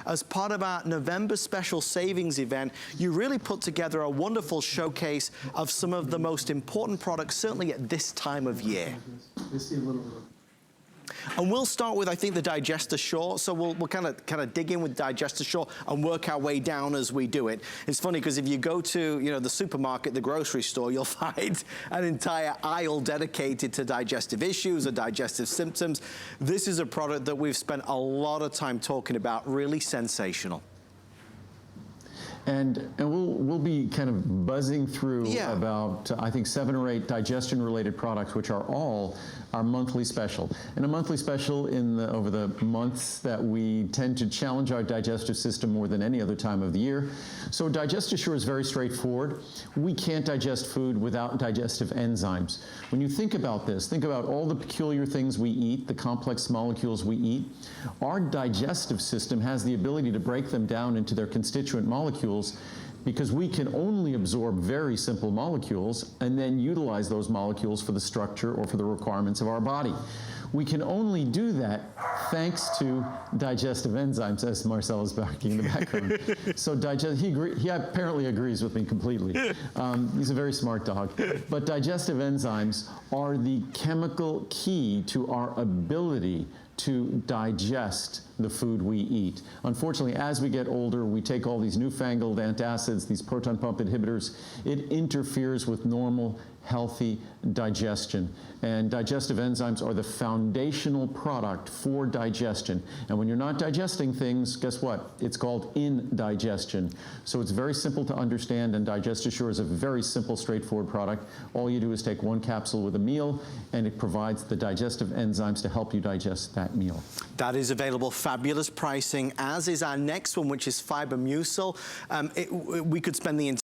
As part of our November special savings event, you really put together a wonderful showcase of some of the most important products, certainly at this time of year. And we'll start with, I think, the Digest Assure. So we'll kind of dig in with Digest Assure and work our way down as we do it. It's funny because if you go to, the supermarket, the grocery store, you'll find an entire aisle dedicated to digestive issues or digestive symptoms. This is a product that we've spent a lot of time talking about, really sensational. And we'll be kind of buzzing through about, I think, 7 or 8 digestion-related products, which are all our monthly special. And a monthly special over the months that we tend to challenge our digestive system more than any other time of the year. So Digest Assure is very straightforward. We can't digest food without digestive enzymes. When you think about this, think about all the peculiar things we eat, the complex molecules we eat. Our digestive system has the ability to break them down into their constituent molecules, because we can only absorb very simple molecules and then utilize those molecules for the structure or for the requirements of our body. We can only do that thanks to digestive enzymes, as Marcel is barking in the background. So he apparently agrees with me completely. He's a very smart dog. But digestive enzymes are the chemical key to our ability to digest the food we eat. Unfortunately, as we get older, we take all these newfangled antacids, these proton pump inhibitors. It interferes with normal, healthy digestion. And digestive enzymes are the foundational product for digestion. And when you're not digesting things, guess what? It's called indigestion. So it's very simple to understand, and Digest Assure is a very simple, straightforward product. All you do is take 1 capsule with a meal, and it provides the digestive enzymes to help you digest that meal. That is available, fabulous pricing, as is our next one, which is Fiber Mucil. We could spend the